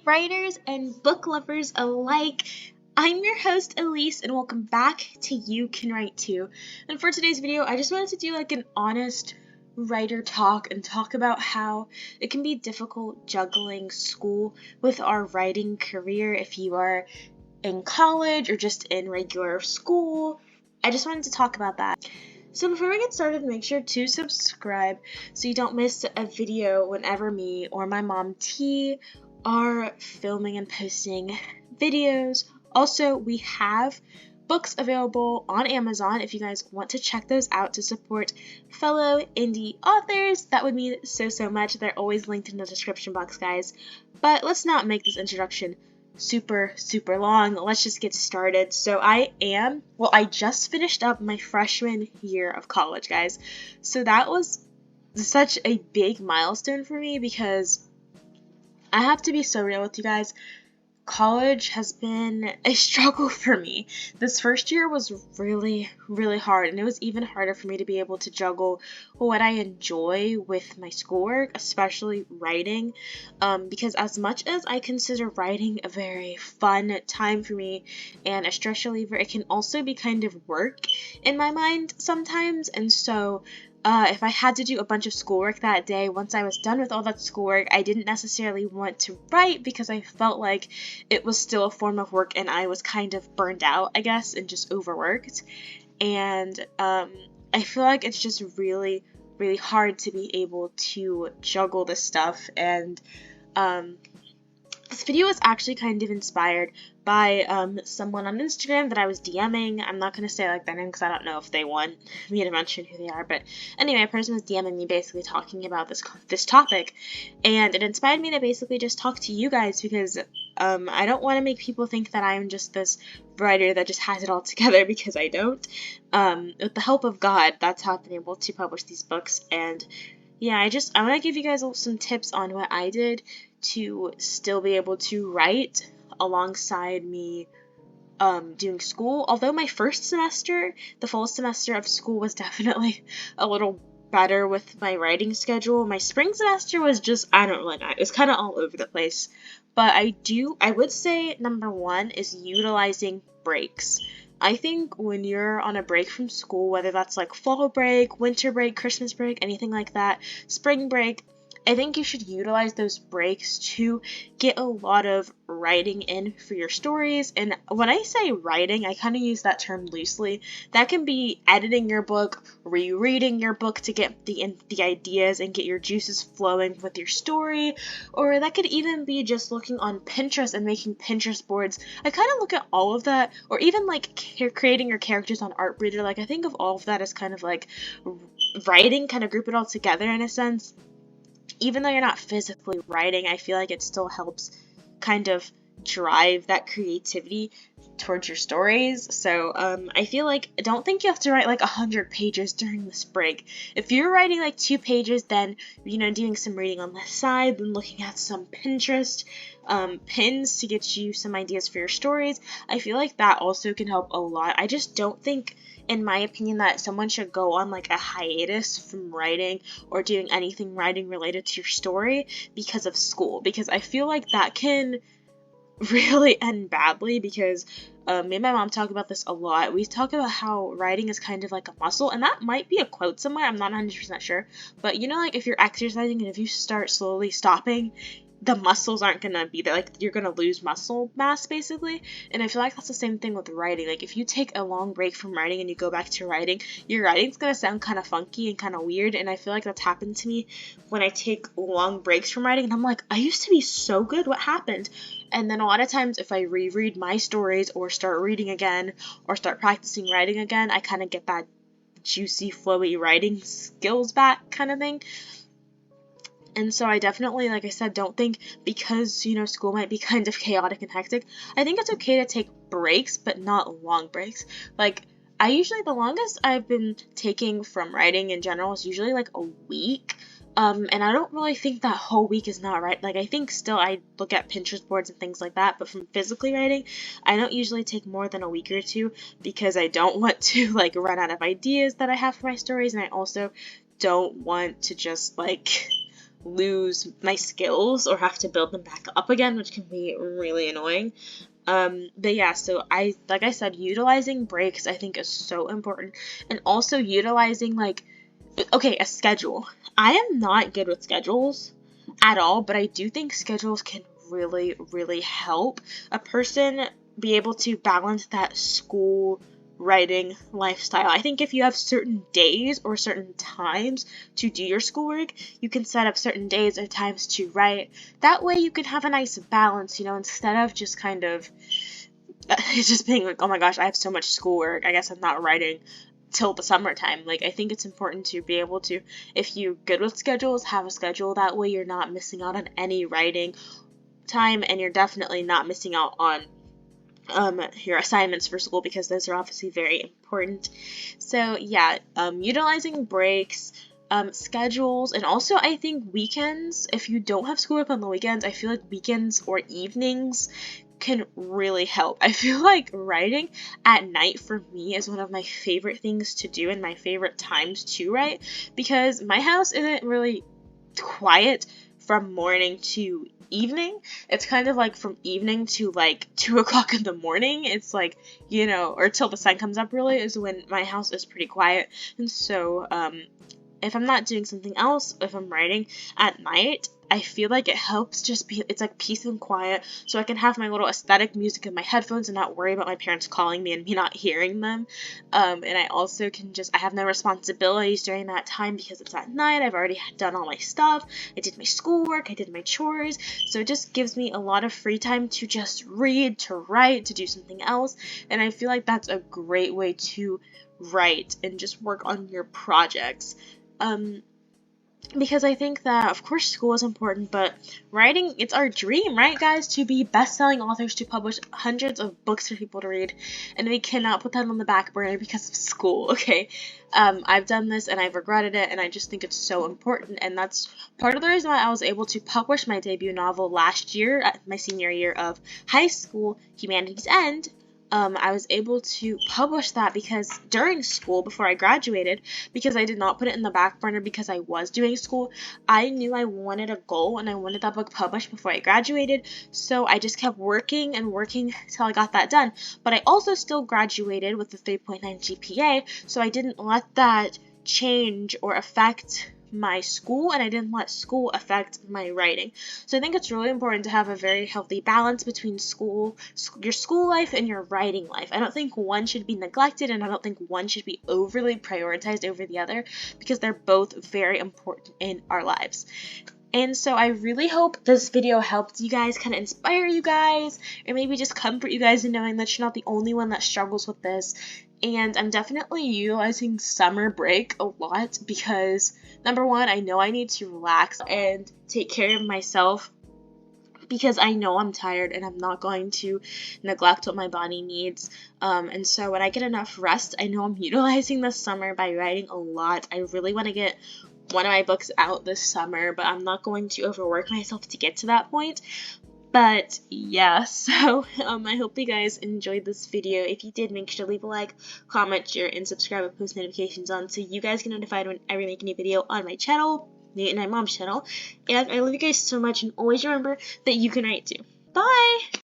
writers and book lovers alike. I'm your host, Aléce, and welcome back to You Can Write Too. And for today's video, I just wanted to do like an honest writer talk and talk about how it can be difficult juggling school with our writing career if you are in college or just in regular school. I just wanted to talk about that. So before we get started, make sure to subscribe so you don't miss a video whenever me or my mom T are filming and posting videos. Also, we have books available on Amazon if you guys want to check those out to support fellow indie authors. That would mean so much. They're always linked in the description box, guys. But let's not make this introduction super long. Let's just get started. So I just finished up my freshman year of college, guys. So that was such a big milestone for me because I have to be so real with you guys. College has been a struggle for me. This first year was really hard, and it was even harder for me to be able to juggle what I enjoy with my schoolwork, especially writing, because as much as I consider writing a very fun time for me and a stress reliever, it can also be kind of work in my mind sometimes. And so if I had to do a bunch of schoolwork that day, once I was done with all that schoolwork, I didn't necessarily want to write because I felt like it was still a form of work and I was kind of burned out, I guess, and just overworked. And I feel like it's just really hard to be able to juggle this stuff. And this video was actually kind of inspired by someone on Instagram that I was DMing. I'm not going to say like their name because I don't know if they want me to mention who they are. But anyway, a person was DMing me basically talking about this topic. And it inspired me to basically just talk to you guys because I don't want to make people think that I'm just this writer that just has it all together, because I don't. With the help of God, that's how I've been able to publish these books. And yeah, I want to give you guys some tips on what I did to still be able to write alongside me doing school. Although my first semester, the fall semester of school, was definitely a little better with my writing schedule. My spring semester was just, I don't really know, it was kind of all over the place. But I would say number one is utilizing breaks. I think when you're on a break from school, whether that's like fall break, winter break, Christmas break, anything like that, spring break, I think you should utilize those breaks to get a lot of writing in for your stories. And when I say writing, I kind of use that term loosely. That can be editing your book, rereading your book to get the ideas and get your juices flowing with your story, or that could even be just looking on Pinterest and making Pinterest boards. I kind of look at all of that, or even like creating your characters on Artbreeder. Like I think of all of that as kind of like writing, kind of group it all together in a sense. Even though you're not physically writing, I feel like it still helps kind of drive that creativity towards your stories. So I feel like, don't think you have to write like 100 pages during this break. If you're writing like 2 pages, then, doing some reading on the side, then looking at some Pinterest pins to get you some ideas for your stories, I feel like that also can help a lot. I just don't think, in my opinion, that someone should go on like a hiatus from writing or doing anything writing related to your story because of school, because I feel like that can really end badly. Because me and my mom talk about this a lot. We talk about how writing is kind of like a muscle, and that might be a quote somewhere, I'm not 100% sure, but like if you're exercising and if you start slowly stopping, the muscles aren't gonna be there, like you're gonna lose muscle mass basically. And I feel like that's the same thing with writing. Like if you take a long break from writing and you go back to writing, your writing's gonna sound kind of funky and kind of weird. And I feel like that's happened to me when I take long breaks from writing and I'm like, I used to be so good, what happened? And then a lot of times if I reread my stories or start reading again or start practicing writing again, I kind of get that juicy flowy writing skills back kind of thing. And so I definitely, like I said, don't think because, school might be kind of chaotic and hectic, I think it's okay to take breaks, but not long breaks. Like, the longest I've been taking from writing in general is usually like a week. And I don't really think that whole week is not right. Like, I think still I look at Pinterest boards and things like that, but from physically writing, I don't usually take more than a week or two because I don't want to, like, run out of ideas that I have for my stories, and I also don't want to just, like, lose my skills or have to build them back up again, which can be really annoying. But yeah, so like I said, utilizing breaks I think is so important, and also utilizing, like, okay, a schedule. I am not good with schedules at all, but I do think schedules can really, really help a person be able to balance that school writing lifestyle. I think if you have certain days or certain times to do your schoolwork, you can set up certain days or times to write. That way you can have a nice balance, instead of just kind of just being like, oh my gosh, I have so much schoolwork, I guess I'm not writing till the summertime. Like, I think it's important to be able to, if you're good with schedules, have a schedule. That way you're not missing out on any writing time, and you're definitely not missing out on your assignments for school, because those are obviously very important. So yeah, utilizing breaks, schedules, and also I think weekends. If you don't have schoolwork on the weekends, I feel like weekends or evenings can really help. I feel like writing at night for me is one of my favorite things to do and my favorite times to write, because my house isn't really quiet from morning to evening. It's kind of like from evening to like 2 o'clock in the morning. It's like, or till the sun comes up, really, is when my house is pretty quiet. And so if I'm not doing something else, if I'm writing at night, I feel like it helps it's like peace and quiet, so I can have my little aesthetic music in my headphones and not worry about my parents calling me and me not hearing them. And I also I have no responsibilities during that time because it's at night. I've already done all my stuff. I did my schoolwork, I did my chores, so it just gives me a lot of free time to just read, to write, to do something else, and I feel like that's a great way to write and just work on your projects. Because I think that, of course, school is important, but writing, it's our dream, right, guys? To be best-selling authors, to publish hundreds of books for people to read, and we cannot put that on the back burner because of school, okay? I've done this, and I've regretted it, and I just think it's so important, and that's part of the reason why I was able to publish my debut novel last year, at my senior year of high school, Humanities End. I was able to publish that because during school, before I graduated, because I did not put it in the back burner because I was doing school. I knew I wanted a goal and I wanted that book published before I graduated, so I just kept working and working till I got that done. But I also still graduated with a 3.9 GPA, so I didn't let that change or affect my school, and I didn't let school affect my writing. So I think it's really important to have a very healthy balance between your school life and your writing life. I don't think one should be neglected, and I don't think one should be overly prioritized over the other, because they're both very important in our lives. And so I really hope this video helped you guys, kind of inspire you guys, or maybe just comfort you guys in knowing that you're not the only one that struggles with this. And I'm definitely utilizing summer break a lot because, number one, I know I need to relax and take care of myself, because I know I'm tired and I'm not going to neglect what my body needs. And so when I get enough rest, I know I'm utilizing the summer by writing a lot. I really want to get one of my books out this summer, but I'm not going to overwork myself to get to that point. But yeah, so I hope you guys enjoyed this video. If you did, make sure to leave a like, comment, share, and subscribe with post notifications on so you guys get notified whenever I make a new video on my channel, me and my mom's channel. And I love you guys so much, and always remember that you can write too. Bye!